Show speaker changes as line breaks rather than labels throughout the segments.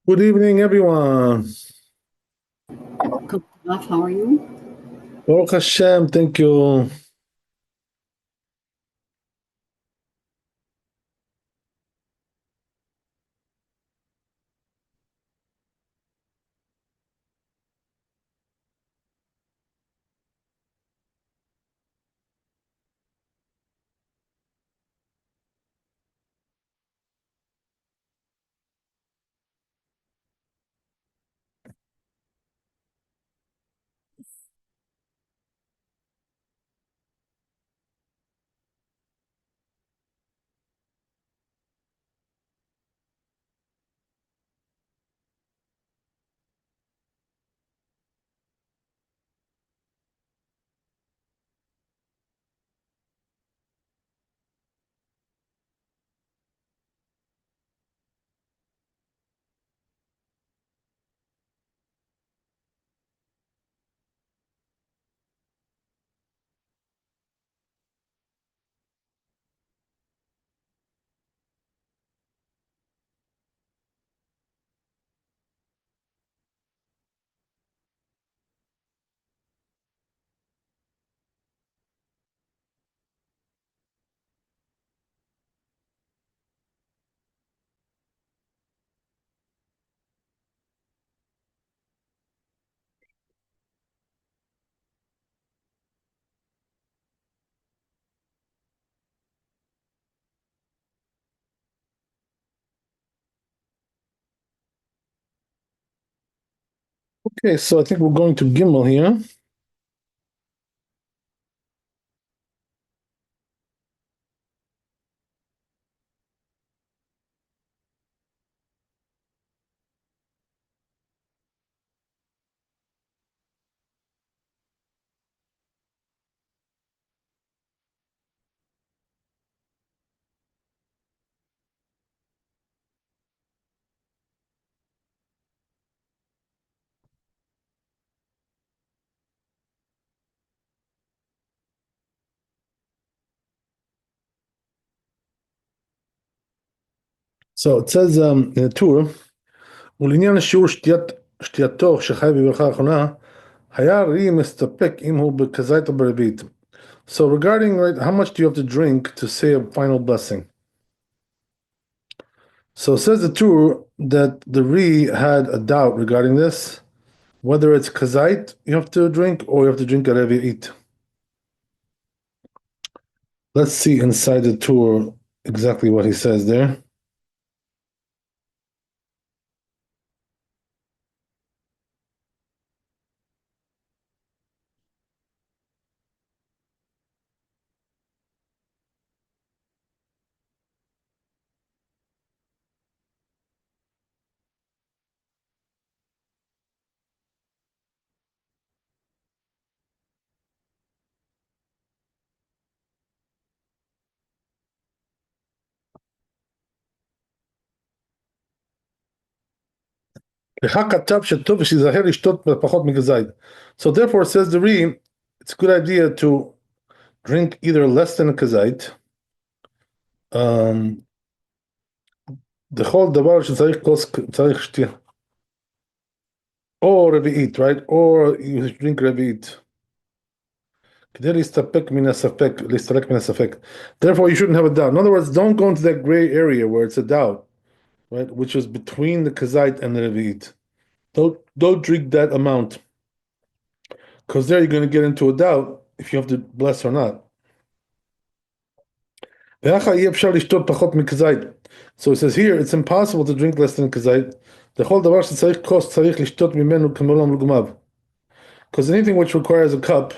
Good evening, everyone.
Good enough. How are you?
Baruch Hashem, thank you. Okay, so I think we're going to Gimel here. So it says in the tour, ולעניין השיעור שתייתו שחי בברכה האחרונה, היה ראי מסתפק אם הוא בכזית או ברביעית. So regarding, right, how much do you have to drink to say a final blessing? So it says the tour that the Re had a doubt regarding this, whether it's kazait you have to drink or you have to drink a revi'it. Let's see inside the tour exactly what he says there. So therefore, says the Re, it's a good idea to drink either less than a kazait. בכל דבר שצריך כוס, צריך שתייה. או רביעית, right? Or you drink רביעית. כדי להסתפק מן הספק. Therefore, you shouldn't have a doubt. In other words, don't go into that gray area where it's a doubt, right? Which is between the kazait and the revi'it. Don't drink that amount. Because there you're going to get into a doubt if you have to bless or not. So it says here, it's impossible to drink less than kazait. Because anything which requires a cup,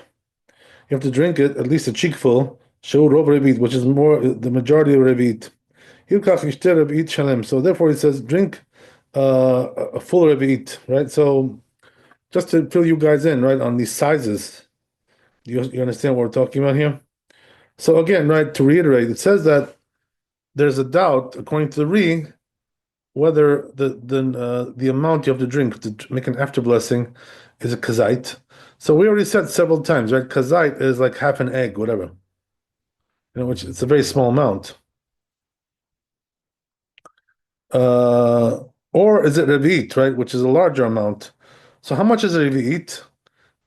you have to drink it, at least a cheekful, which is more the majority of revit. So therefore it says drink a full revit, right? So just to fill you guys in, right, on these sizes, you understand what we're talking about here? So again, right, to reiterate, it says that there's a doubt, according to the Re, whether the amount you have to drink to make an after blessing is a kazait. So we already said several times, right? Kazait is like half an egg, whatever. Which it's a very small amount. Or or is it revi'it, right, which is a larger amount? So how much is a revi'it?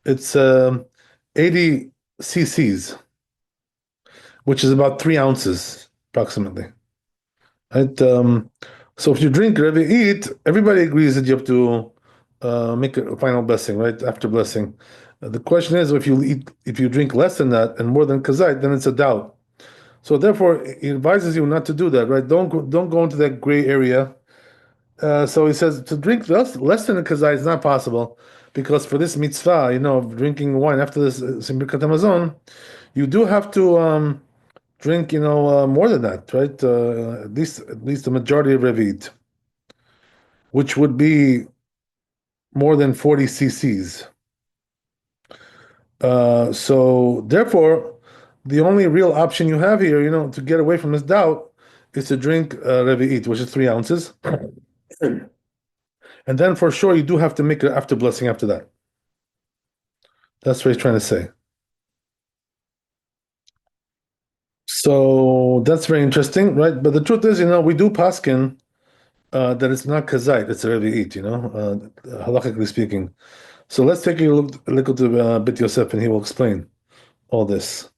It's 80 cc's, which is about 3 ounces approximately. Right? So if you drink revi'it, everybody agrees that you have to make a final blessing, right? After blessing. The question is, if you drink less than that and more than kazait, then it's a doubt. So therefore, he advises you not to do that, right? Don't go into that gray area. So he says to drink less than a kazai is not possible because for this mitzvah, of drinking wine after this Birkat Hamazon, you do have to drink, more than that, right? At least the majority of Revit, which would be more than 40 cc's. So therefore, the only real option you have here, to get away from this doubt, is to drink Revi'it, which is 3 ounces. And then for sure, you do have to make it after blessing after that. That's what he's trying to say. So that's very interesting, right? But the truth is, we do paskin that it's not kazait, it's a revi'it, halachically speaking. So let's take a look at the Bit Yosef, and he will explain all this.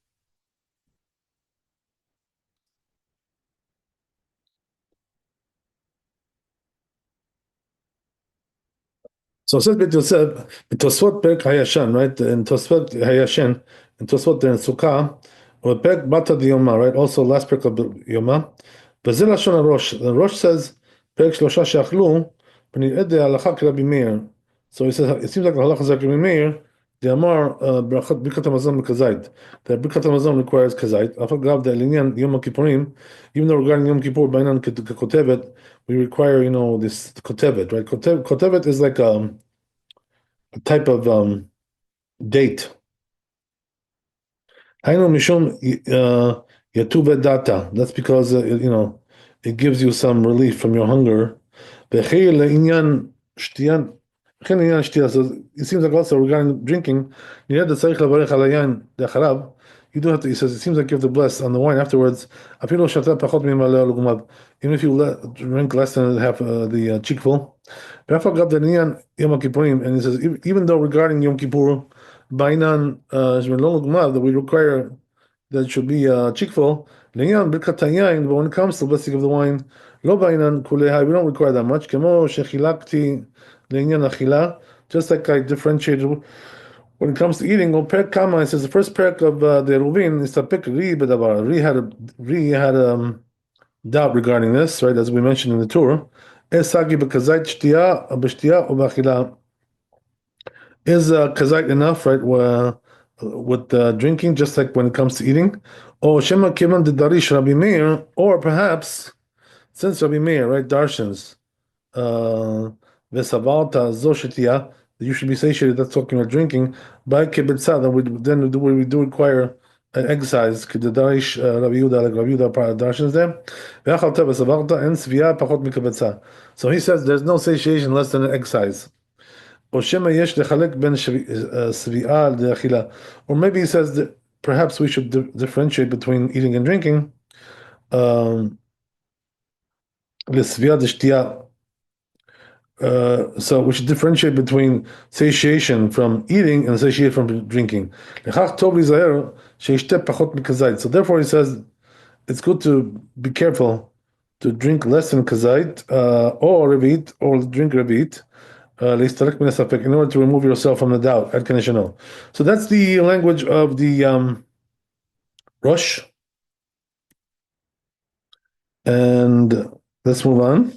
So it says Bit Yosef, in Tosfot Perek Hayashan, right? In Tosfot Hayashan, in Tosfot there in Sukkah, or Perek Bata Diyoma, right? Also last Perek of Yoma. V'zeh Lashon HaRosh. The Rosh says, Perek Shlosha She'achlu, B'nei Ede Halachak Rabbi Meir. So he says, it seems like the halacha is like Rabbi Meir, the Amar, Birkat Hamazon Kazait. The Birkat Hamazon requires Kazait. Afal Gav the Linyan Yom Kippurim, even though regarding Yom Kippur, Bainan Kotevet, we require, this Kotevet, right? Kotevet is like a type of date. Hainu Mishum Yatuve Data. That's because, it gives you some relief from your hunger. V'chei le'inyan shtiyan. So it seems like also regarding drinking, you do have to, he says, it seems like you have to bless on the wine afterwards. Even if you drink less than half the cheekful. And he says, even though regarding Yom Kippur, that we require that it should be cheekful, but when it comes to the blessing of the wine, we don't require that much. Just like I differentiated when it comes to eating, Perek Kama, it says the first perek of the Ruvin is Tapik Ri Bedavar. Ri had doubt regarding this, right? As we mentioned in the tour. Esagi bekazait b'shtiya or b'achila. Is kazait enough, right? With drinking, just like when it comes to eating, or Shema Kivan the Darish Rabbi Meir, or perhaps since Rabbi Meir, right, darshans, Vesavalta Zoshitia, that you should be satiated. That's talking about drinking. By Kibbutza, that we do require an exercise. Kedarish Rabbi Yehuda, like Rabbi Yehuda darshans there. Ve'achalta Vesavalta and Svia Pachot Mikabetza. So he says there's no satiation less than an exercise. Or maybe he says that perhaps we should differentiate between eating and drinking. So we should differentiate between satiation from eating and satiation from drinking. So therefore he says it's good to be careful to drink less than kazait or revit or drink revit. In order to remove yourself from the doubt. So that's the language of the Rosh. And let's move on.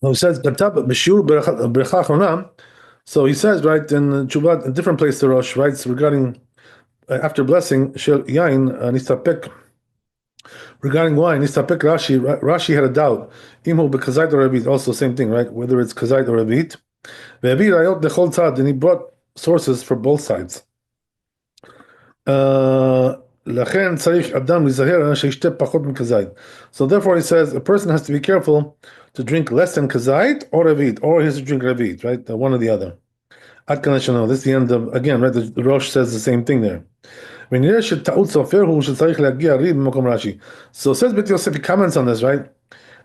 He says, so he says, right, in Chubat, a different place the Rosh writes regarding after blessing, Shel Yain Nistapek. Regarding wine, Nistapek Rashi had a doubt. Imhu bekazait or revit, also same thing, right? Whether it's kazait or revit. And he brought sources for both sides. So therefore he says a person has to be careful to drink less than kazait or revit, or he has to drink revit, right? One or the other. Ad kan Shano. This is the end of again, right? The Rosh says the same thing there. ונראה שטעות סופר הוא שצריך להגיע ריב במקום רש"י. So says Bet Yosef, he comments on this, right?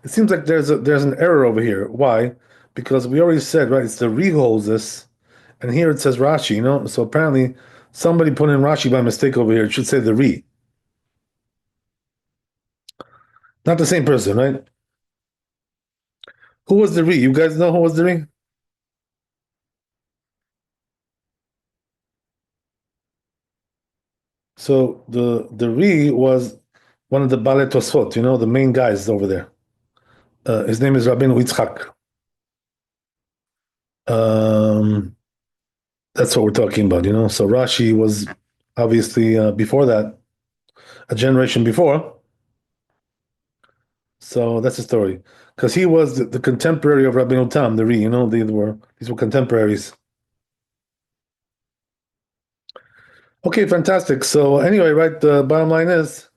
It seems like there's an error over here. Why? Because we already said, right, it's the Ri who holds this, and here it says Rashi, you know? So apparently somebody put in Rashi by mistake over here. It should say the Ri. Not the same person, right? Who was the Ri? You guys know who was the Ri? So the Ri was one of the Balei Tosfot, you know, the main guys over there. His name is Rabbeinu Yitzchak. Um, that's what we're talking about, you know. So Rashi was obviously before that, a generation before. So that's the story. Because he was the contemporary of Rabbeinu Tam, the Ri, you know, these were contemporaries. Okay, fantastic. So anyway, right, the bottom line is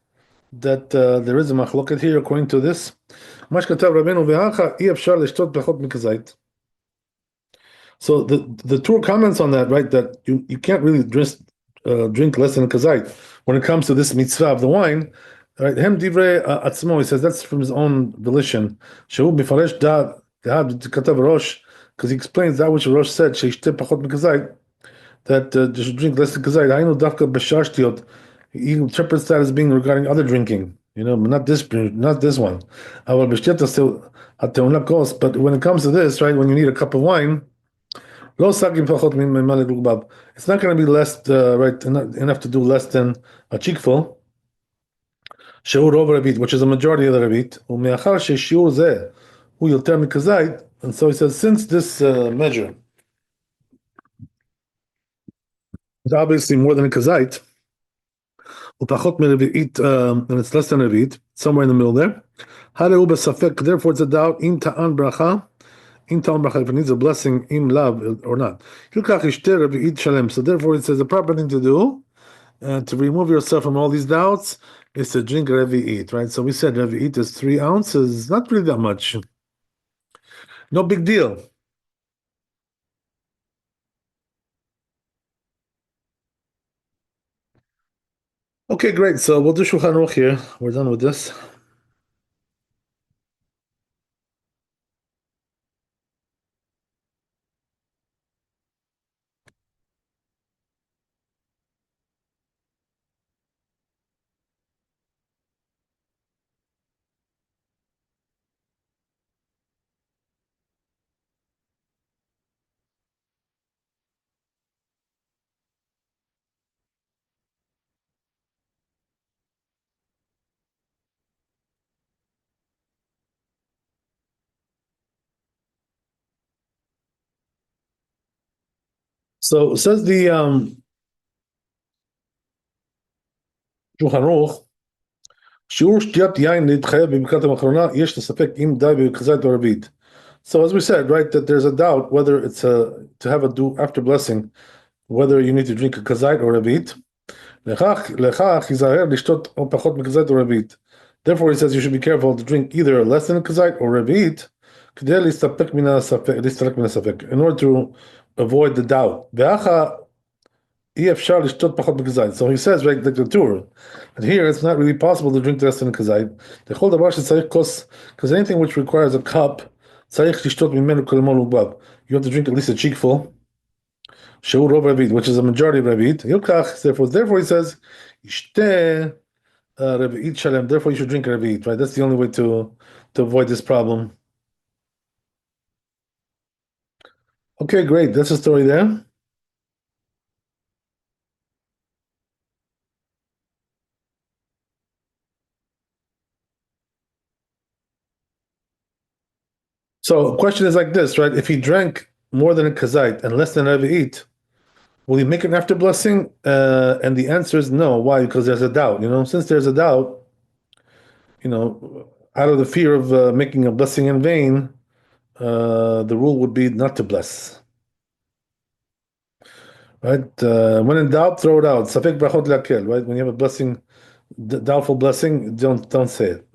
that there is a machloket here according to this. מה שכתב רבנו והכה, אי אפשר לשתות פחות מכזית. So the Torah comments on that, right? That you can't really drink less than kazait when it comes to this mitzvah of the wine. Right? Hem divrei atzmo. He says that's from his own volition. Shehu bifalesh da katav rosh, because he explains that which Rosh said sheishte pachot mikazait, that you should drink less than kazait. I know dafka b'shashtiot. He interprets that as being regarding other drinking. You know, but not this one. But when it comes to this, right? When you need a cup of wine. It's not going to be less, right, enough to do less than a cheekful. שיעור רוב הרבית, which is a majority of the רבית, ומאחר ששיעור זה הוא יותר מכזית, and so he says, since this measure is obviously more than a kazait, ופחות מרביעית, and it's less than רביעית, somewhere in the middle there, הרי הוא בספק, therefore it's a doubt, אם טען ברכה, in Talmud Bracha, if it needs a blessing in love or not. So therefore, it says the proper thing to do to remove yourself from all these doubts is to drink Revi'it, right? So we said Revi'it is 3 ounces, not really that much. No big deal. Okay, great. So we'll do Shulchan Aruch here. We're done with this. So says the Shulchan Aruch, שיעור שתיית יין להתחייב בברכת המחרונה, יש לספק אם די בכזית או רביעית. So as we said, right, that there's a doubt whether it's to have a do after blessing, whether you need to drink a kazait or a revit. לכך ייזהר לשתות או פחות מכזית או רביעית. Therefore he says you should be careful to drink either less than a kazait or רביעית, כדי להסתפק מן הספק, in order to avoid the doubt. ואחא אי אפשר לשתות פחות מכזית. So he says, right, like the Torah, and here it's not really possible to drink less than a kazait. לכל דבר שצריך כוס, because anything which requires a cup, צריך לשתות ממנו כלמון ובב. You have to drink at least a cheekful. Shehu Rov Ravit, which is a majority of Ravit. Yilkach, therefore he says, Ishteh Ravit Shalem, therefore you should drink Ravit, right? That's the only way to avoid this problem. Okay, great. That's the story there. So the question is like this, right? If he drank more than a kazait and less than a Ravit, will he make an after blessing? And the answer is no. Why? Because there's a doubt. You know, since there's a doubt, you know, out of the fear of making a blessing in vain, the rule would be not to bless. Right? When in doubt, throw it out. Safek brachot lakel. Right? When you have a blessing, doubtful blessing, don't say it.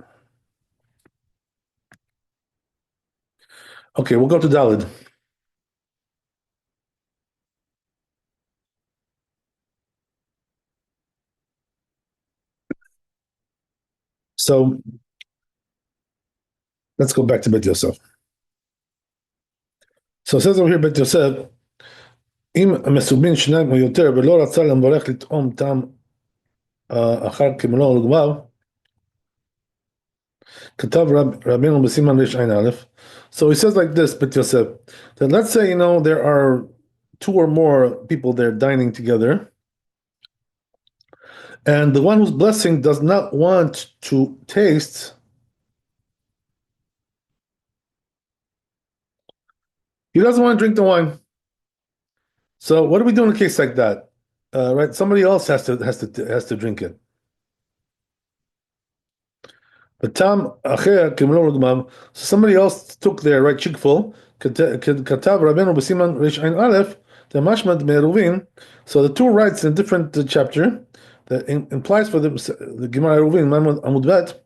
Okay, we'll go to Dalid. So let's go back to Bet Yosef. So it says over here, Bet Yosef, אם המסובין שניים או יותר ולא רצה למברך לטעום טעם אחר כמלוא ולגמר, כתב רבינו בסימן רע"א. So he says like this, Bet Yosef, that let's say, there are two or more people there dining together, and the one who's blessing does not want to taste, he doesn't want to drink the wine. So what do we do in a case like that? Right, somebody else has to drink it. But Tam Acher Kimlo Rugmam, so somebody else took their right cheekful, Katav Rabbeinu B'Siman Reish Ein Aleph, the Mashmad Me'eruvin. So the two rights in a different chapter that implies for the Gemara Eruvin, Amud Bet,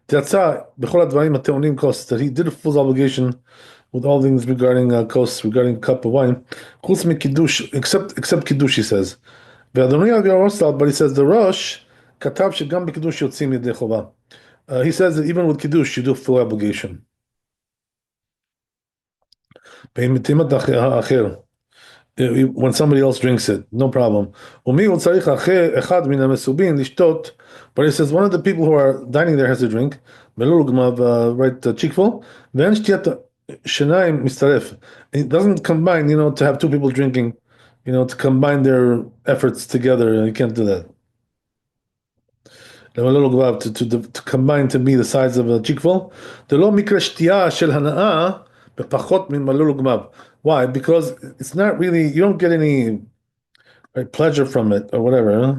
Tiatza B'chol Advarim Ateonim Kos, that he did a full obligation with all things regarding kos, regarding cup of wine, Chutz Kiddush, except Kiddush, he says. But he says the Rosh Katav Shegam B'Kiddush Yotzim Yedei Chova. He says that even with Kiddush, you do full obligation. When somebody else drinks it, no problem. But he says one of the people who are dining there has to drink, right, cheekful. It doesn't combine, to have two people drinking, to combine their efforts together. You can't do that. To combine to be the size of a cheekful. Why? Because it's not really, you don't get any, right, pleasure from it or whatever, huh?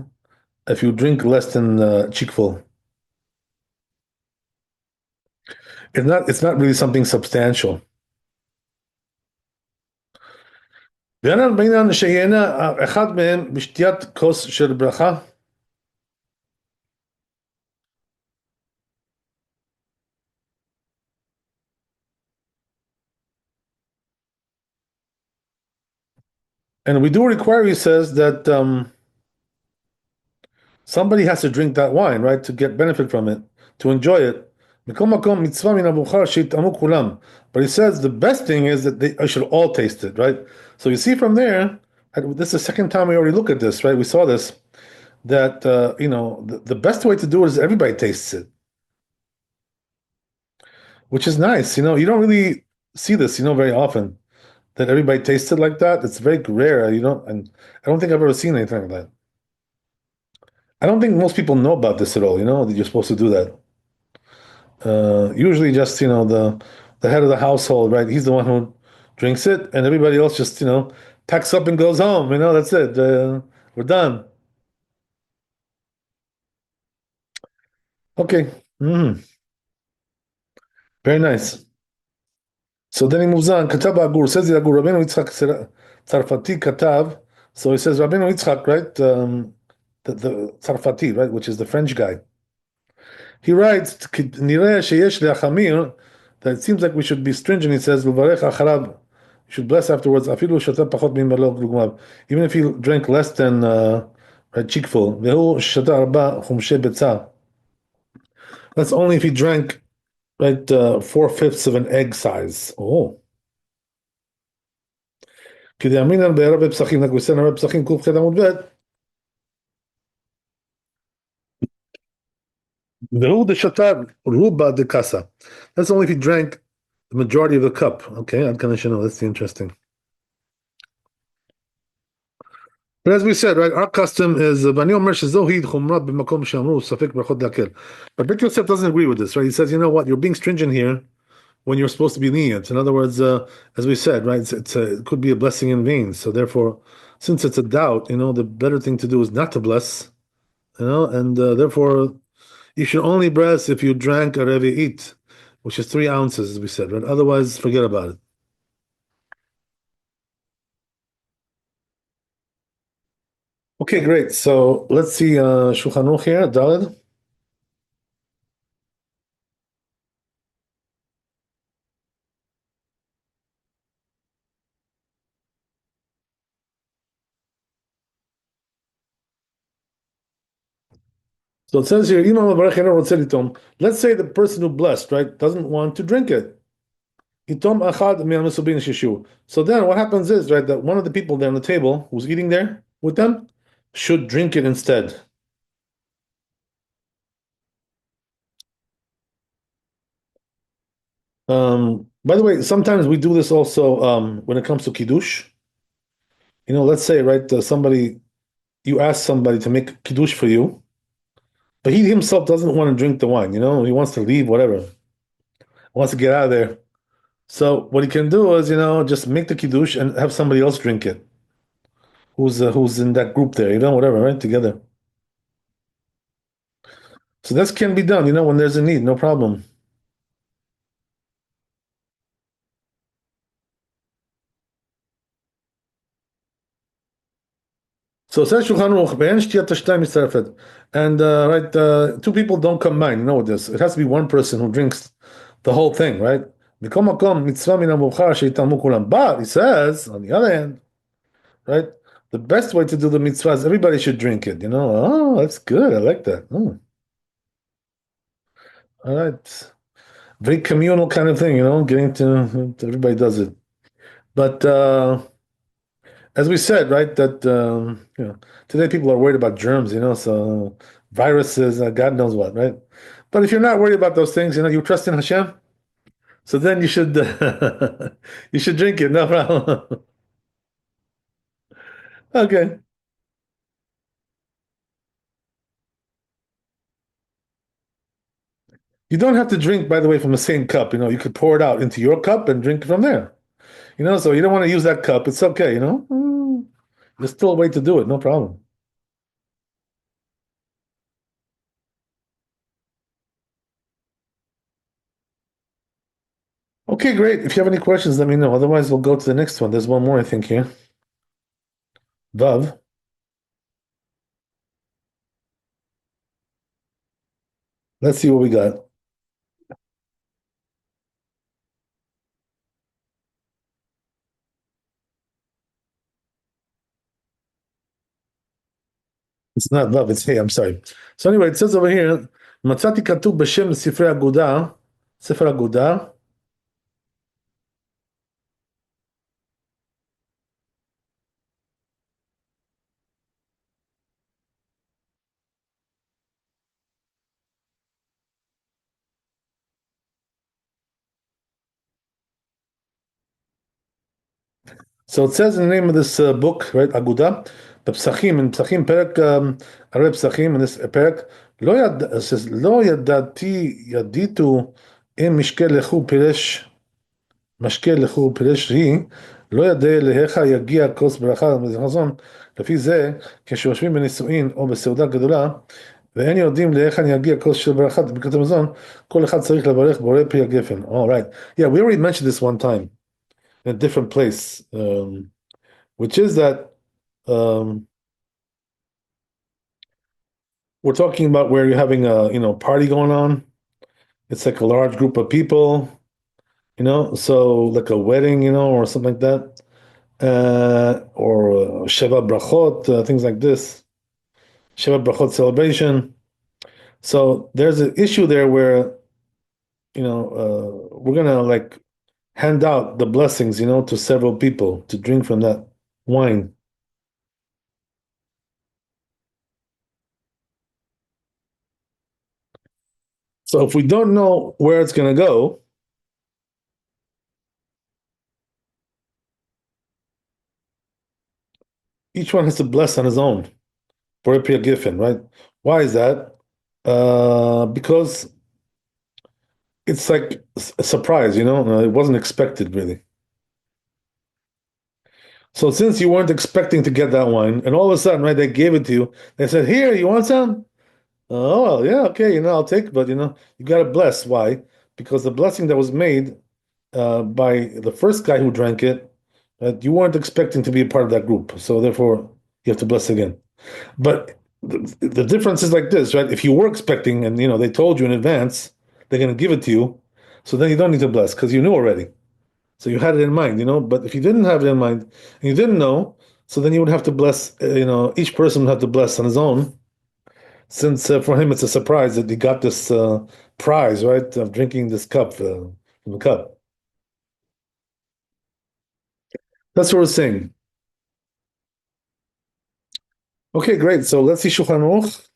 If you drink less than cheekful. It's not really something substantial. אחד מהם בשתיית כוס של ברכה. And we do require, he says, that somebody has to drink that wine, right, to get benefit from it, to enjoy it. But he says the best thing is that they should all taste it, right? So you see from there, this is the second time we already look at this, right? We saw this, that the best way to do it is everybody tastes it, which is nice. You don't really see this, very often, that everybody tastes it like that. It's very rare, and I don't think I've ever seen anything like that. I don't think most people know about this at all, that you're supposed to do that. Usually just, the head of the household, right? He's the one who drinks it, and everybody else just, packs up and goes home. That's it. We're done. Okay. Very nice. So then he moves on. Katav Agur, says the Agur, Rabbeinu Yitzchak Tzarfati Katav. So he says Rabbeinu Yitzchak, right? The Tzarfati, right? Which is the French guy. He writes, "Nireh sheyesh le'achamir," that it seems like we should be stringent. He says, "L'varech acharav," you should bless afterwards. Afilu shata pachot mimalo glugmav, even if you drank less than a cheekful. Vehu shata arba chumshe betza. That's only if he drank, right, 4/5 of an egg size. Oh. Kidaminan be'erav psachim, like we said in Rav Psachim Kuf Chet Amud Bet. Vehu de shata ruba de kasa. That's only if he drank the majority of the cup. Okay, I'm gonna know. That's interesting. But as we said, right, our custom is Bani Omer shezohid chumrat b'makom shamru safek brachot dakel. But Bet Yosef doesn't agree with this, right? He says, you know what, you're being stringent here when you're supposed to be lenient. In other words, as we said, right, it could be a blessing in vain. So therefore, since it's a doubt, the better thing to do is not to bless, and therefore you should only bless if you drank a revi'it, which is 3 ounces, as we said, right? Otherwise, forget about it. Okay, great. So let's see Shulchan Aruch here, Daled. So it says here, "Imam Avarech Eno Rotzeh Litom." Let's say the person who blessed, right, doesn't want to drink it. Itom achad min mesubin shishu. So then what happens is, right, that one of the people there on the table who's eating there with them should drink it instead. By the way, sometimes we do this also when it comes to kiddush. Let's say, right, you ask somebody to make kiddush for you, but he himself doesn't want to drink the wine. He wants to leave, whatever, wants to get out of there. So what he can do is, just make the kiddush and have somebody else drink it, who's in that group there, whatever, right, together. So this can be done, when there's a need, no problem. So it says Shulchan Aruch, "Be'en shtiyat hashtayim mitzarefet." And right, two people don't combine. This. It has to be one person who drinks the whole thing, right? Mikom makom mitzvah min hamuvchar sheitamu kulam. But he says, on the other hand, right, the best way to do the mitzvah is everybody should drink it. Oh, that's good. I like that. Oh, all right, very communal kind of thing. Getting to everybody does it. But as we said, right, that today people are worried about germs, so viruses, God knows what, right? But if you're not worried about those things, you trust in Hashem, so then you should you should drink it, no problem. Okay. You don't have to drink, by the way, from the same cup. You could pour it out into your cup and drink from there. So you don't want to use that cup. It's okay, There's still a way to do it, no problem. Okay, great. If you have any questions, let me know. Otherwise, we'll go to the next one. There's one more, I think, here. Vav. Let's see what we got. It's not Vav, it's Hey, I'm sorry. So anyway, it says over here, מצאתי כתוב בשם ספרי אגודה, ספר אגודה. So it says in the name of this book, right, אגודה, בפסחים, in פסחים, פרק, הרי פסחים, in this פרק, it says, לא ידעתי, ידיתו, אם משקה לכו פירש, משקה לכו פירש היא, לא ידע להיכא יגיע כוס ברכה ומזון, לפי זה, כשיושבים בנישואין או בסעודה גדולה, ואין יודעים להיכן יגיע כוס של ברכת ברכת המזון, כל אחד צריך לברך בורא פרי הגפן. All right. Yeah, we already mentioned this one time in a different place, which is that we're talking about where you're having a party going on. It's like a large group of people, so like a wedding, or something like that, or Sheva Brachot, things like this, Sheva Brachot celebration. So there's an issue there where, we're gonna like hand out the blessings, to several people to drink from that wine. So if we don't know where it's gonna go, each one has to bless on his own for a Priya Giffen, right? Why is that? Because it's like a surprise, it wasn't expected really. So since you weren't expecting to get that wine, and all of a sudden, right, they gave it to you, they said, "Here, you want some?" Oh, well, yeah, okay, I'll take, but you got to bless. Why? Because the blessing that was made by the first guy who drank it, you weren't expecting to be a part of that group, so therefore you have to bless again. But the difference is like this, right? If you were expecting, and they told you in advance they're going to give it to you, so then you don't need to bless because you knew already. So you had it in mind, But if you didn't have it in mind and you didn't know, so then you would have to bless. Each person would have to bless on his own. since for him it's a surprise that he got this prize, right, of drinking this cup from the cup. That's what we're saying. Okay, great. So let's see Shulchan Aruch.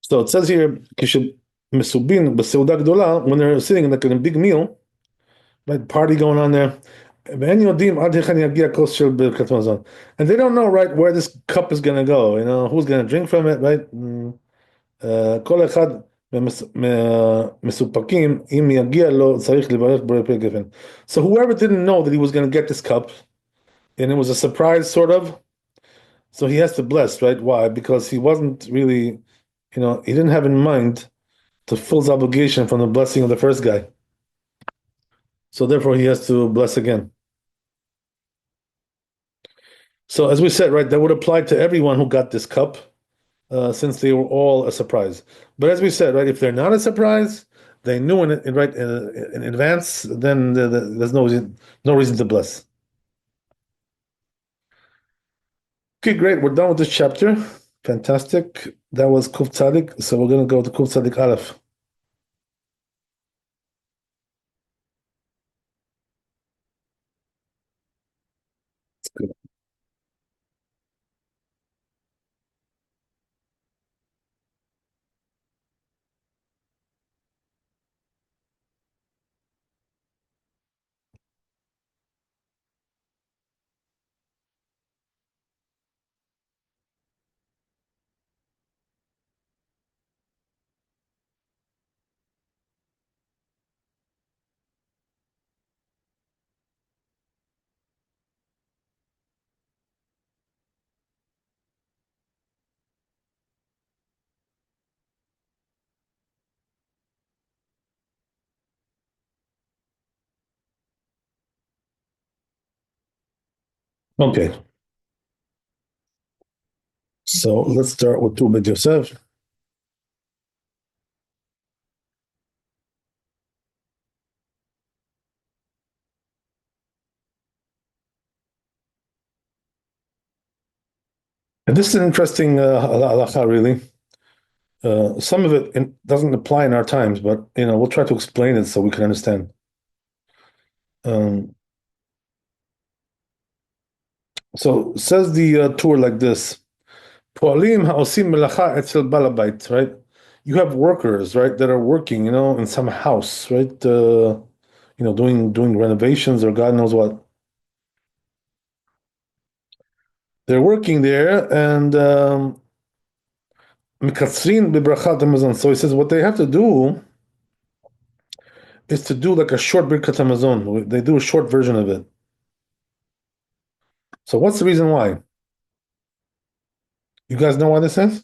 So it says here, כשמסובין בסעודה גדולה, when they're sitting like in a big meal, right, party going on there, ואין יודעים עד היכן יגיע הכוס של ברכת מזון. And they don't know, right, where this cup is going to go, who's going to drink from it, right? כל אחד מהמסופקים, אם יגיע לו, צריך לברך ברכת גפן. So whoever didn't know that he was going to get this cup, and it was a surprise, sort of, so he has to bless, right? Why? Because he wasn't really, he didn't have in mind to fulfill his obligation from the blessing of the first guy. So therefore, he has to bless again. So as we said, right, that would apply to everyone who got this cup, since they were all a surprise. But as we said, right, if they're not a surprise, they knew in advance, then there's no reason to bless. Okay, great. We're done with this chapter. Fantastic. That was Kuf Tzadik. So we're going to go to Kuf Tzadik Aleph. Okay. So let's start with Tuba Yosef. And this is an interesting halacha, really. Some of it doesn't apply in our times, but we'll try to explain it so we can understand. Um, so says the tour like this: Poalim ha'osim melacha etzel balabait, right? You have workers, right, that are working, in some house, right? Doing renovations or God knows what. They're working there, and mikatzrin bebrachat hamazon. So he says what they have to do is to do like a short birkat hamazon. They do a short version of it. So what's the reason why? You guys know why this is?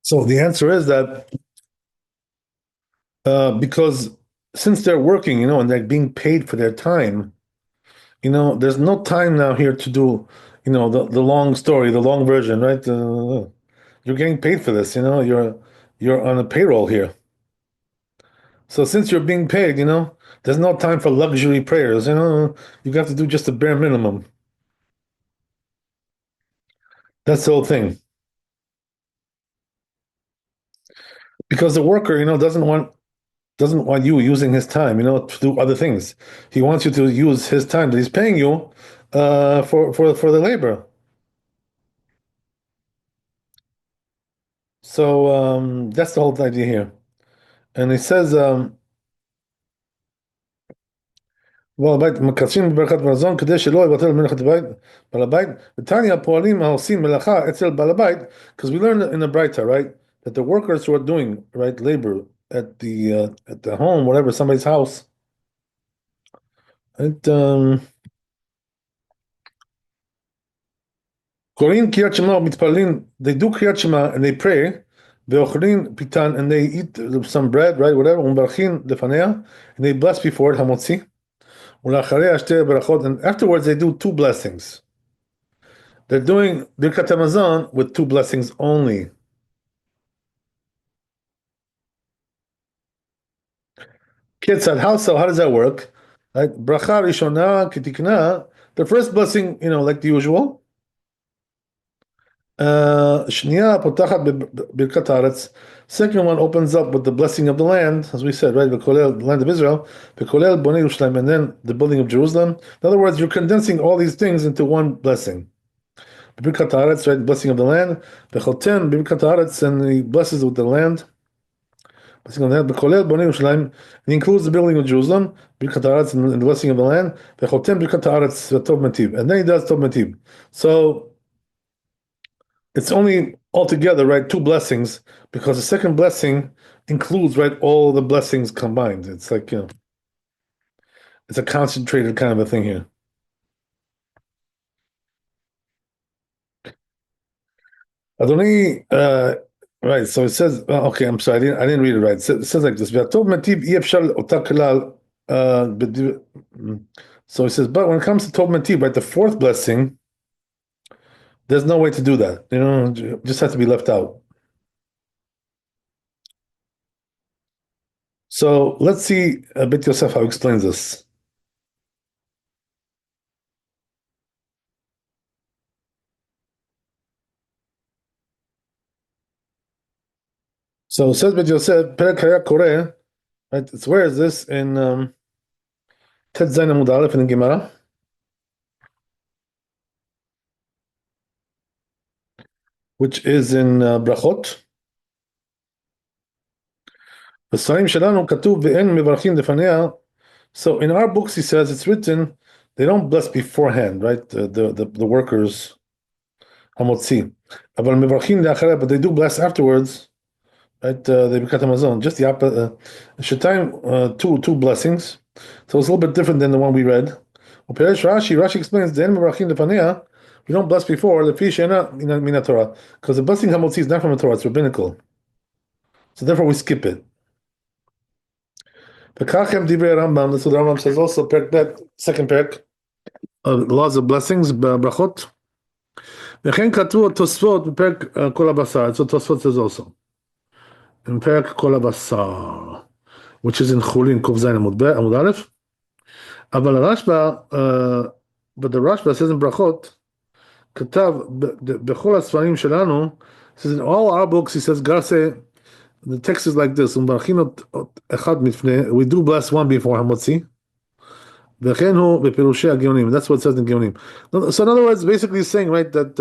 So the answer is that because since they're working, and they're being paid for their time, there's no time now here to do, the long story, the long version, right? You're getting paid for this, you're on a payroll here. So since you're being paid, there's no time for luxury prayers, you have to do just the bare minimum. That's the whole thing. Because the worker, doesn't want you using his time, to do other things. He wants you to use his time that he's paying you for the labor. So that's the whole idea here. And it says, בעל הבית מקדשים בברכת מזון כדי שלא יבטל מלאכת בעל הבית. ותניא פועלים העושים מלאכה אצל בעל הבית, because we learned in the Braita, right? that the workers who are doing right labor at the home, whatever, somebody's house, right? Korean Kriyat Shema mitpalin, they do Kriyat Shema and they pray, ve'ochlin pitan, and they eat some bread, right, whatever, umbarchin lefanea, and they bless before it, hamotzi, ulacharei ashter berachot, and afterwards they do two blessings. They're doing Birkat Hamazon with two blessings only. Kitzad, how so? How does that work? Right? Bracha Rishona Kitikna, the first blessing, like the usual. Shniya Potachat Birkat Haaretz. Second one opens up with the blessing of the land, as we said, right? The land of Israel, V'kolel Bonei Yerushalayim, and then the building of Jerusalem. In other words, you're condensing all these things into one blessing. Birkat Haaretz, right? Blessing of the land. V'chotem Birkat Haaretz, and he blesses with the land. Blessing of the land. V'kolel Bonei Yerushalayim, and he includes the building of Jerusalem, Birkat Haaretz, and the blessing of the land. V'chotem Birkat Haaretz Tov Mativ, and then he does Tov Mativ. So it's only altogether, right, two blessings, because the second blessing includes, right, all the blessings combined. It's like, it's a concentrated kind of a thing here. Adoni, right, so it says, okay, I'm sorry, I didn't read it right. It says like this, "V'atov mativ efshar ota klal," so it says, but when it comes to Tov Mativ, right, the fourth blessing, there's no way to do that. Just has to be left out. So let's see a bit Yosef how he explains this. So it says Beit Yosef, Perek Haya Koreh, right? It's where is this in Tet Zayin Amud Aleph in the Gemara? Which is in Brachot. בספרים שלנו כתוב ואין מברכים לפניה. So in our books he says it's written they don't bless beforehand, right? The workers המוציא. אבל מברכים לאחריה, but they do bless afterwards, right? They Birkat Hamazon, just the opposite. Two blessings. So it's a little bit different than the one we read. Rashi explains the מברכים לפניה. We don't bless before the fish min Torah, because the blessing hamotzi is not from the Torah; it's rabbinical. So therefore, we skip it. V'kachem divrei Rambam. That's what the Rambam says. Also, second parak of laws of blessings, brachot. V'chen katu Tosfot parak kol habasar. So Tosfot says also in parak kol habasar, which is in Chulin Kuf Zayin Amud Aleph. But the Rashba says in brachot. כתב בכל הספרים שלנו, says in all our books, he says, Garse, the text is like this, we do bless one before המוציא, וכן הוא בפירושי הגאונים, that's what it says in גאונים. So in other words, basically he's saying, right, that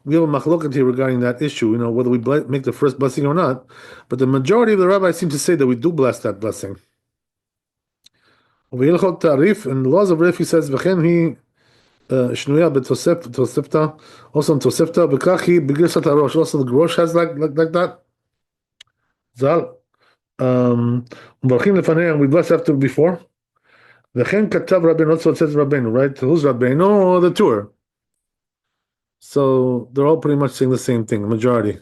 we have a machloket here regarding that issue, whether we make the first blessing or not, but the majority of the rabbis seem to say that we do bless that blessing. ובהלכות תעריף, in the laws of Rif, he says, וכן היא שנויה בתוספתא, also in תוספתא, וכך היא בגרסת הראש, also the Rosh has like that. ז"ל, מברכים לפניה, we bless after before, וכן כתב רבינו, also it says רבינו, right? Who's רבינו? The tour. So they're all pretty much saying the same thing, the majority.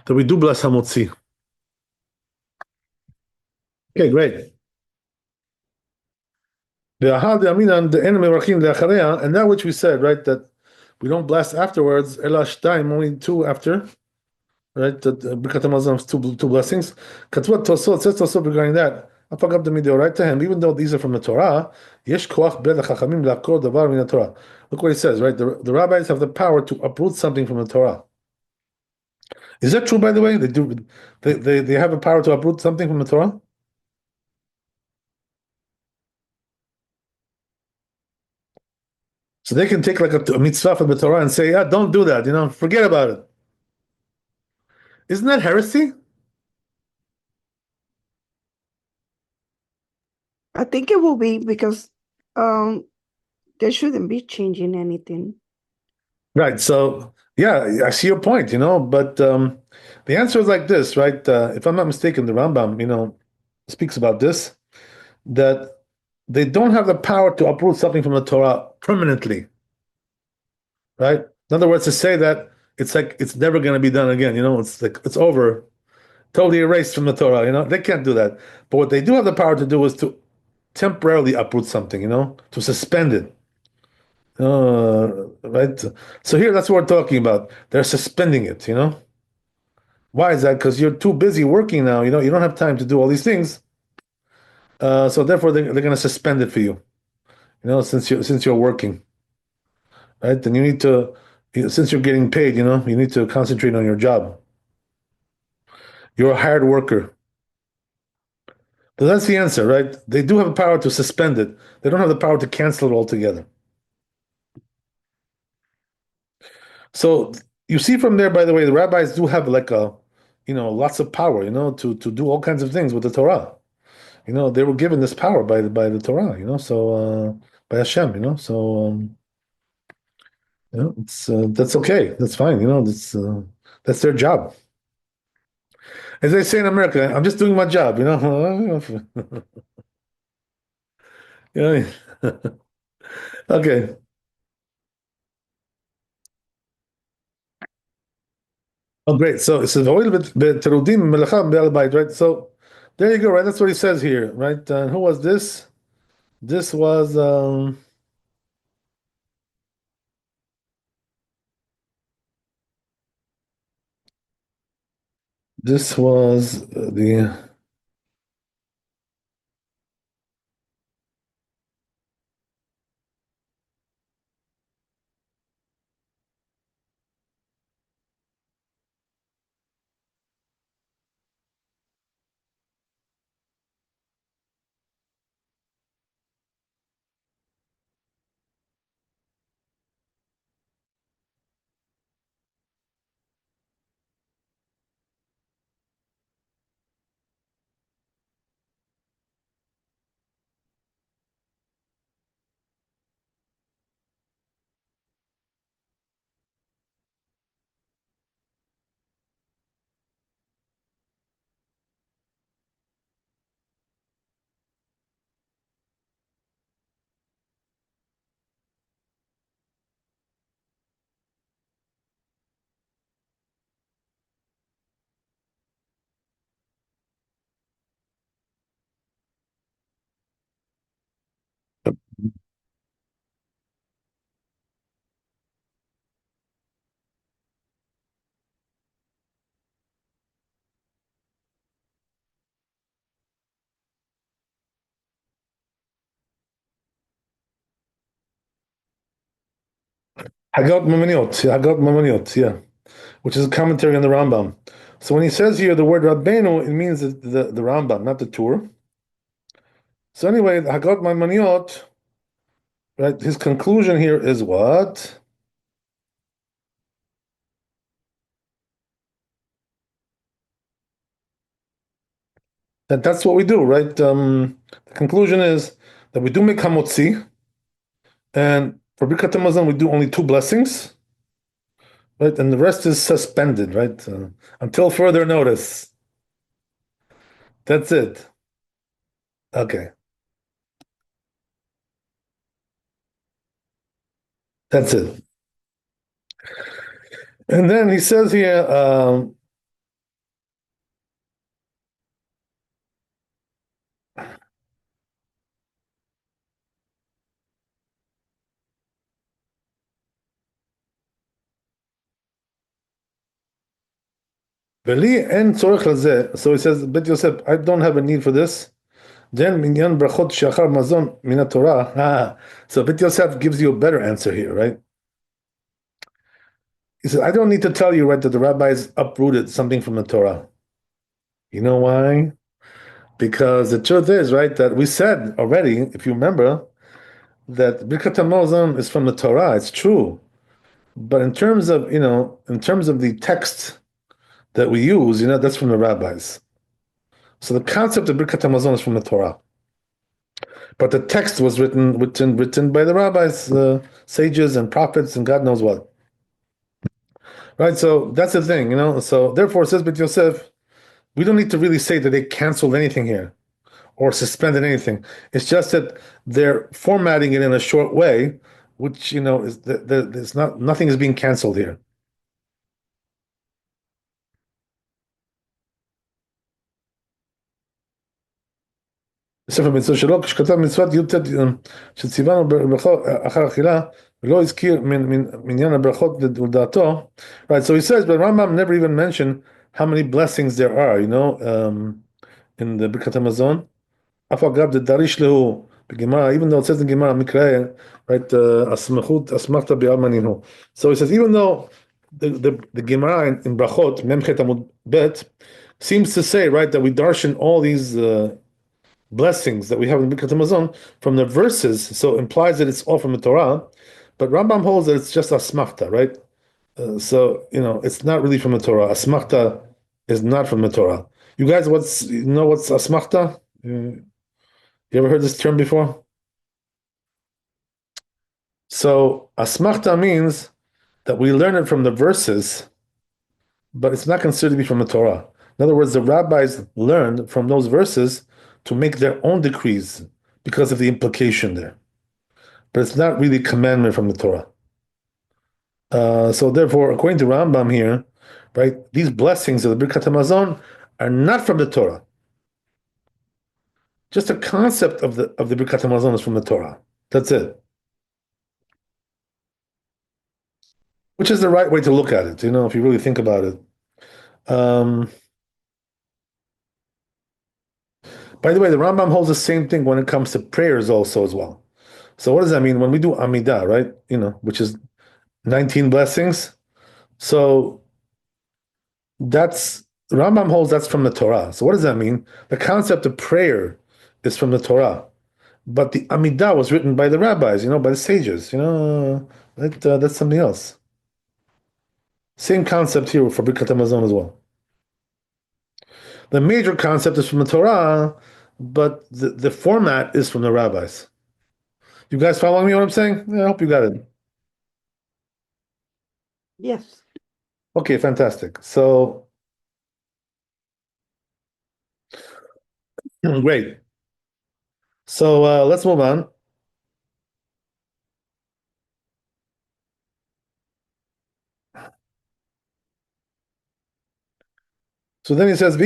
That we do bless hamotzi. Okay, great. And that which we said, right, that we don't bless afterwards, only two after, right? That Birkat Hamazon two blessings. Katvat Tosot says Tosot regarding that. Apagab the midio, right to him, even though these are from the Torah, yesh koach ber lechachamim lakor davar min Torah. Look what he says, right? The rabbis have the power to uproot something from the Torah. Is that true, by the way? They do. They have a power to uproot something from the Torah. So they can take like a mitzvah from the Torah and say, don't do that, forget about it. Isn't that heresy?
I think it will be because they shouldn't be changing anything.
Right. So Yeah, I see your point, but the answer is like this, right? If I'm not mistaken, the Rambam, speaks about this, that they don't have the power to uproot something from the Torah permanently, right? In other words, to say that it's like it's never going to be done again, it's like it's over, totally erased from the Torah, they can't do that. But what they do have the power to do is to temporarily uproot something, to suspend it. Right? So here, that's what we're talking about. They're suspending it. Why is that? Because you're too busy working now. You don't have time to do all these things. So therefore, they're going to suspend it for you. Since you're working, right? Then you need to, since you're getting paid, you need to concentrate on your job. You're a hard worker. But that's the answer, right? They do have the power to suspend it. They don't have the power to cancel it altogether. So you see from there, by the way, the rabbis do have like lots of power, to do all kinds of things with the Torah. They were given this power by the Torah, so by Hashem, it's that's okay, that's fine, that's their job. As they say in America, I'm just doing my job, Yeah. Okay. Oh, great. So it says, "Ho'il terudim melecha be'al bayit," right? So there you go, right? That's what he says here, right? Who was this? This was the Hagot Mamaniot, yeah, which is a commentary on the Rambam. So when he says here the word Rabbeinu, it means the Rambam, not the Tur. So anyway, Hagot Mamaniot, right? His conclusion here is what? That's what we do, right? The conclusion is that we do make hamotzi, and for Birkat Hamazon we do only two blessings, right? And the rest is suspended, right? Until further notice. That's it. Okay, that's it. And then he says here, "Veli en tzorech lazeh." So he says, Bet Yosef, I don't have a need for this. Then minyan brachot shachar mazon min Torah. So Bet Yosef gives you a better answer here, right? He said, I don't need to tell you, right, that the rabbis uprooted something from the Torah. You know why? Because the truth is, right, that we said already, if you remember, that Birkat Hamazon is from the Torah. It's true. But in terms of the text that we use, that's from the rabbis. So the concept of Birkat Hamazon is from the Torah. But the text was written by the rabbis, sages and prophets and God knows what. right? So that's the thing, you know. So therefore, says Bet Yosef, we don't need to really say that they canceled anything here or suspended anything. It's just that they're formatting it in a short way, which you know is there's not nothing is being canceled here. בספר מצוות שלו, כשכתב מצוות י"ט שציוונו ברכות אחר אכילה, ולא הזכיר מניין הברכות לדעתו. Right, so he says, but Rambam never even mentioned how many blessings there are, you know, in the Birkat Hamazon. אף אגב דדריש לו בגמרא, even though it says in Gemara, מקרא, right, הסמכות, אסמכתא בעלמא נינו. So he says, even though the Gemara in Brachot, Memchet Amud Bet, seems to say, right, that we darshan all these blessings that we have in Birkat Hamazon from the verses, so implies that it's all from the Torah, but Rambam holds that it's just asmachta, right? So you know, it's not really from the Torah. Asmachta is not from the Torah. You guys, you know what's asmachta? You ever heard this term before? So asmachta means that we learn it from the verses, but it's not considered to be from the Torah. In other words, the rabbis learned from those verses to make their own decrees because of the implication there. But it's not really commandment from the Torah. So therefore, according to Rambam here, right, these blessings of the Birkat Hamazon are not from the Torah. Just a concept of the Birkat Hamazon is from the Torah. That's it. Which is the right way to look at it, you know, if you really think about it. By the way, the Rambam holds the same thing when it comes to prayers also as well. So what does that mean? When we do Amidah, right, you know, which is 19 blessings, so that's Rambam holds that's from the Torah. So what does that mean? The concept of prayer is from the Torah, but the Amidah was written by the rabbis, you know, by the sages. You know, that's something else. Same concept here for Birkat Hamazon as well. The major concept is from the Torah, but the format is from the rabbis. You guys following me? What I'm saying? Yeah, I hope you got it.
Yes.
Okay, fantastic. So great. So let's move on. So then he says, so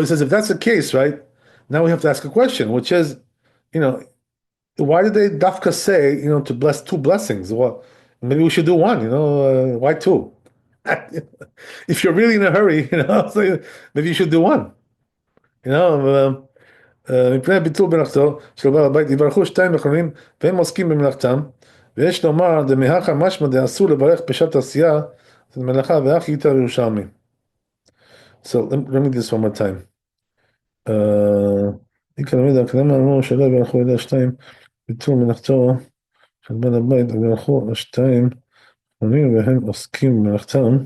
he says, if that's the case, right, now we have to ask a question, which is, you know, why did they dafka say, you know, to bless two blessings? Well, maybe we should do one, you know, why two? If you're really in a hurry, you know, so maybe you should do one, you know. מפני ביטול מלאכתו של בעל הבית יברכו שתיים אחרונים והם עוסקים במלאכתם ויש לומר דמהכה משמע דאסור לברך בשעת עשייה את מלאכה ואך ייתר ירושלמי. So let me do this one more time. כלמד הכלמה אמרו שלא יברכו אלא שתיים ביטול מלאכתו של בעל הבית יברכו שתיים אחרונים והם עוסקים במלאכתם.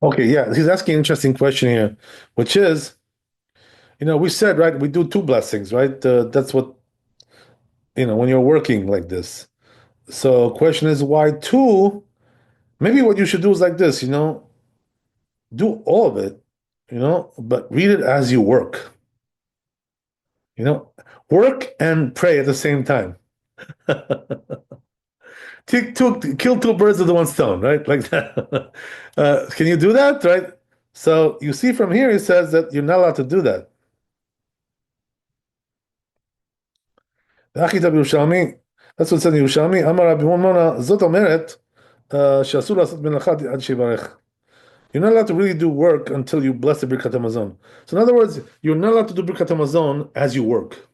Okay, yeah, he's asking an interesting question here, which is, you know, we said, right, we do two blessings, right? That's what, you know, when you're working like this. So question is why two? Maybe what you should do is like this, you know, do all of it, you know, but read it as you work. You know, work and pray at the same time. Kill two birds with one stone, right? Like that. Can you do that, right? So you see from here, it says that you're not allowed to do that. That's what it said in Yerushalmi. אמר רבי מונה, זאת אומרת שאסור לעשות מלאכה עד שיברך. You're not allowed to really do work until you bless the Birkat Hamazon. So in other words, you're not allowed to do Birkat Hamazon as you work.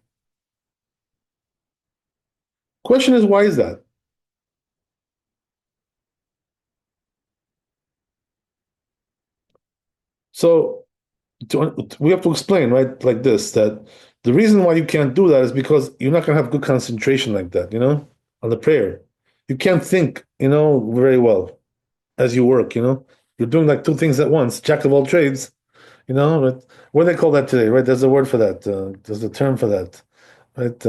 Question is, why is that? So we have to explain, right, like this, that the reason why you can't do that is because you're not going to have good concentration like that, on the prayer. You can't think, very well as you work, You're doing like two things at once, jack of all trades, but what do they call that today, right? There's a word for that. There's a term for that, right?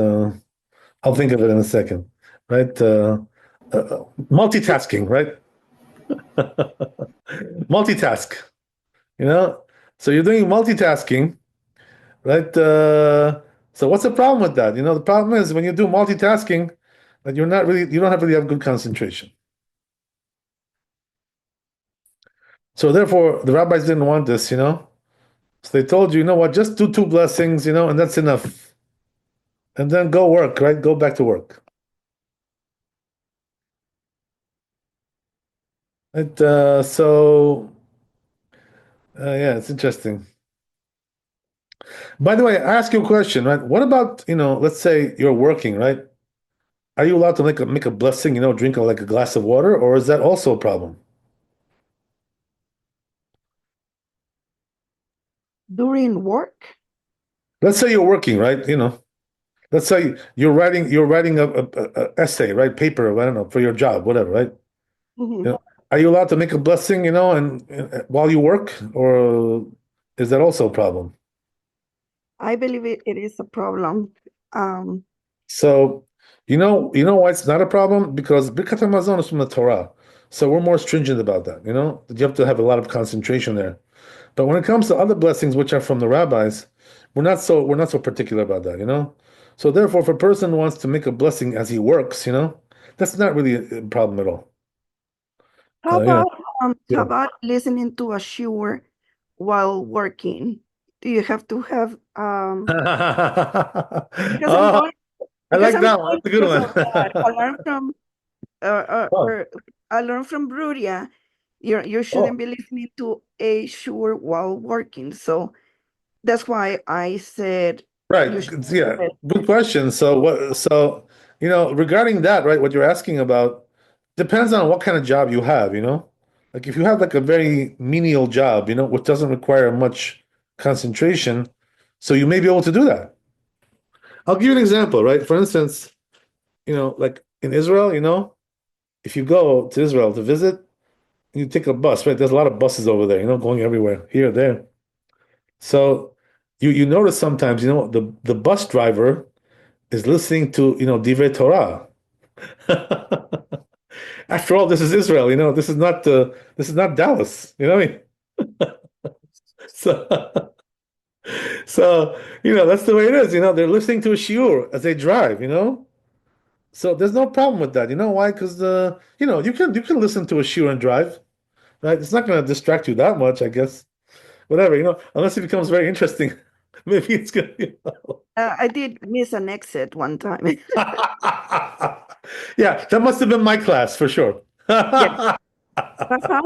I'll think of it in a second, right? Multitasking, right? Multitask, you know? So you're doing multitasking, right? So what's the problem with that? The problem is when you do multitasking, that you don't have good concentration. So therefore, the rabbis didn't want this. So they told you, you know what, just do two blessings, and that's enough. And then go work, right? Go back to work. Right? Yeah, it's interesting. By the way, I ask you a question, right? What about, let's say you're working, right? Are you allowed to make a blessing, drink like a glass of water, or is that also a problem?
During work?
Let's say you're working, right? Let's say you're writing a essay, right? Paper, I don't know, for your job, whatever, right?
Mhm.
You know, are you allowed to make a blessing, and while you work, or is that also a problem?
I believe it is a problem. Um,
So, you know why it's not a problem? Because Birkat Hamazon is from the Torah. So we're more stringent about that, that you have to have a lot of concentration there. But when it comes to other blessings which are from the rabbis, we're not so particular about that. So therefore, if a person wants to make a blessing as he works, that's not really a problem at all.
how
Uh, you know,
about how
yeah.
about listening to a shiur while working? Do you have to have because I'm
Oh,
going
I
because
like
I'm
that one.
going
That's a good
because
one.
of that.
Oh,
Or I learned from Bruria. You shouldn't
oh.
be listening to a shiur while working. So that's why I said
Right.
you should
Yeah.
do
Good question. Regarding that, right, what you're asking about depends on what kind of job you have. Like if you have like a very menial job, which doesn't require much concentration, so you may be able to do that. I'll give you an example, right? For instance, like in Israel, if you go to Israel to visit, you take a bus, right? There's a lot of buses over there, going everywhere, here, there. So you notice sometimes, the bus driver is listening to Divrei Torah. After all, this is Israel. This is not Dallas. You know what I mean? So that's the way it is. They're listening to a shiur as they drive. So there's no problem with that. You know why? Because you can listen to a shiur and drive. Right? It's not going to distract you that much, I guess. Whatever. Unless it becomes very interesting. Maybe it's gonna.
I did miss an exit one time.
Yeah, that must have been my class for sure.
Yeah, but how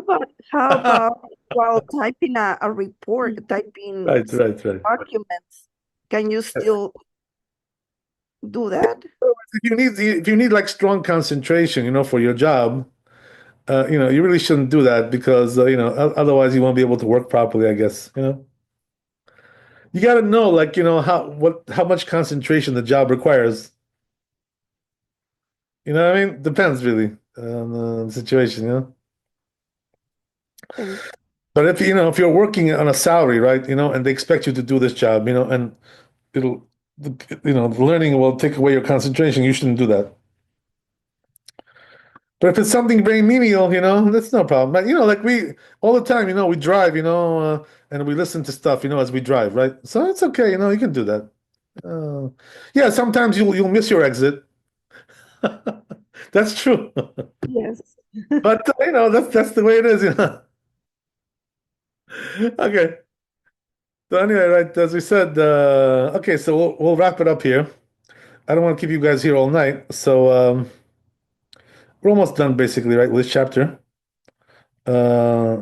about while typing a report, typing
Right, right, right.
documents, can you
Yes.
still do that?
If you need like strong concentration, for your job, you really shouldn't do that because otherwise you won't be able to work properly, I guess. You got to know like how much concentration the job requires. You know what I mean? Depends really on the situation.
Okay.
But if you're working on a salary, right, and they expect you to do this job, and it'll the learning will take away your concentration, you shouldn't do that. But if it's something very menial, that's no problem. But like we all the time, we drive, and we listen to stuff, as we drive, right? So it's okay, you can do that. Uh, yeah, sometimes you'll miss your exit. That's true.
Yes.
But that's the way it is. Okay. So anyway, right, as we said, okay, so we'll wrap it up here. I don't want to keep you guys here all night, so we're almost done basically, right, with this chapter. Uh,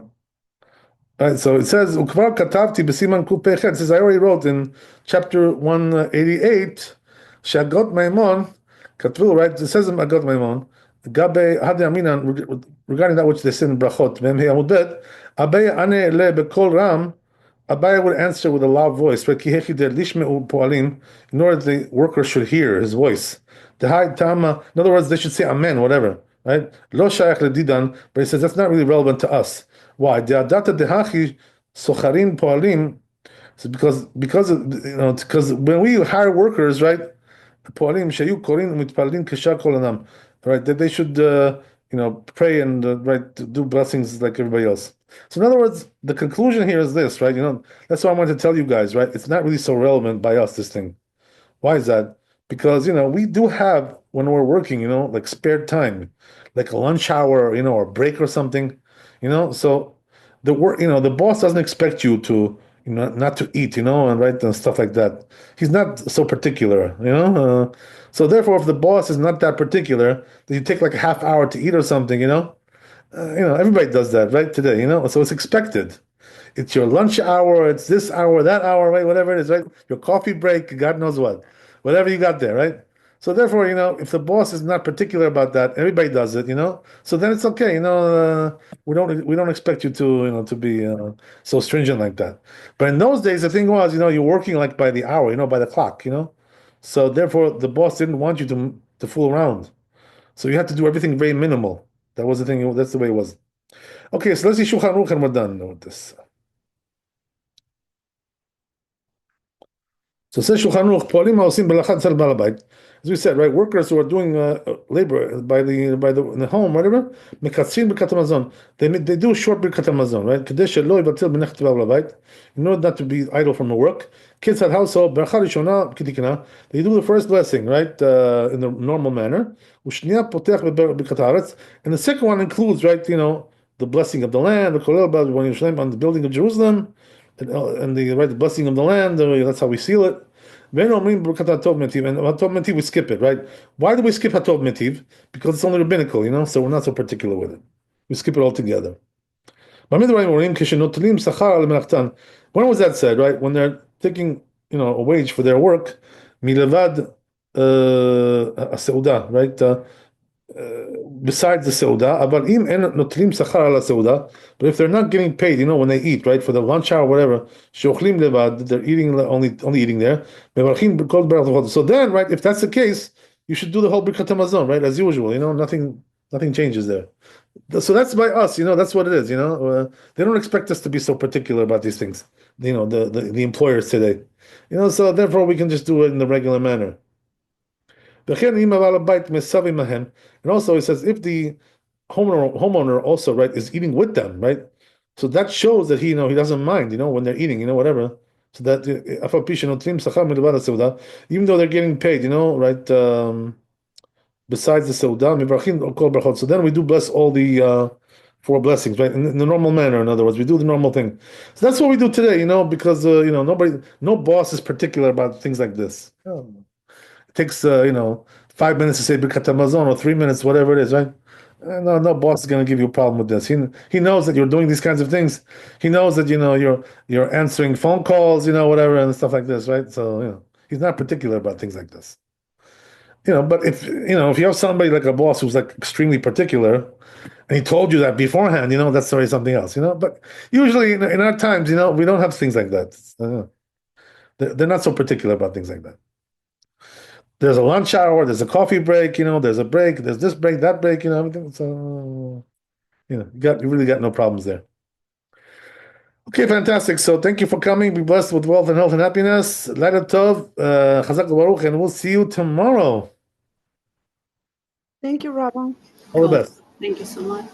Right, so it says, "Ukvar katavti b'siman kupechet." It says, I already wrote in chapter 188, Shagot Maimon, Katvu, right? It says in Agot Maimon, Gabe Hadi Aminan, regarding that which they said in Brachot, Mem He Amud Bet, Abe Ane Le Bekol Ram, Abaye would answer with a loud voice, right? Ki hechi der lishmeu po'alim, in order the workers should hear his voice. The tama, in other words, they should say amen, whatever, right? Lo shayach ledidan, but he says that's not really relevant to us. Why? The adata dehachi socharin po'alim. So because when we hire workers, right? Po'alim shayu korin mitpalin kishar kolanam, right? That they should pray and right do blessings like everybody else. So in other words, the conclusion here is this, right? That's what I wanted to tell you guys, right? It's not really so relevant by us, this thing. Why is that? Because we do have when we're working, like spare time, like a lunch hour, or break or something, So the work, the boss doesn't expect you to, not to eat, and right and stuff like that. He's not so particular, so therefore, if the boss is not that particular, then you take like a half hour to eat or something, everybody does that, right? Today, so it's expected. It's your lunch hour, it's this hour, that hour, right? Whatever it is, right? Your coffee break, God knows what. Whatever you got there, right? So therefore, if the boss is not particular about that, everybody does it, so then it's okay, we don't expect you to, to be so stringent like that. But in those days, the thing was, you're working like by the hour, by the clock, So therefore, the boss didn't want you to fool around. So you had to do everything very minimal. That was the thing. That's the way it was. Okay, so let's see Shulchan Aruch and we're done with this. So says Shulchan Aruch, Po'alim ha'osim belachat tzal ba'al habayit. As we said, right, workers who are doing labor in the home, whatever, mekatzin birkat hamazon. They do a short birkat hamazon, right? Kadesh lo yivatel b'nechta ba'al habayit, in order not to be idle from the work. Kids at household bracha rishona k'tikna. They do the first blessing, right, in the normal manner. Ushniya potech birkat haaretz, and the second one includes, right, the blessing of the land, the kolel b'al Yerushalayim, on the building of Jerusalem, and the blessing of the land. That's how we seal it. And Hatov Mentiv, we skip it, right? Why do we skip Hatov Mentiv? Because it's only rabbinical, so we're not so particular with it. We skip it altogether. When was that said, right? When they're taking, a wage for their work, milevad a seuda, right? Besides the seuda, but if they're not getting paid, when they eat, right, for the lunch hour, whatever, they're eating only eating there. So then, right, if that's the case, you should do the whole Birkat Hamazon, right, as usual. Nothing changes there. So that's by us, that's what it is. They don't expect us to be so particular about these things. The employers today, So therefore, we can just do it in the regular manner. And also, he says if the homeowner also, right, is eating with them, right, so that shows that he doesn't mind, when they're eating, whatever. So that even though they're getting paid, right, besides the seudah, so then we do bless all the four blessings, right, in the normal manner. In other words, we do the normal thing. So that's what we do today, because no boss is particular about things like this. It takes 5 minutes to say Birkat Hamazon or 3 minutes, whatever it is, right? No boss is going to give you a problem with this. He knows that you're doing these kinds of things. He knows that you're answering phone calls, whatever and stuff like this, right? So he's not particular about things like this. But if you have somebody like a boss who's like extremely particular, and he told you that beforehand, that's already something else, But usually in our times, we don't have things like that. They're not so particular about things like that. There's a lunch hour, there's a coffee break, there's a break, there's this break, that break, everything. So, you really got no problems there. Okay, fantastic. So thank you for coming. Be blessed with wealth and health and happiness. Laila Tov, Chazak Baruch, and we'll see you tomorrow.
Thank you, Rabbi.
All the best.
Thank you so much.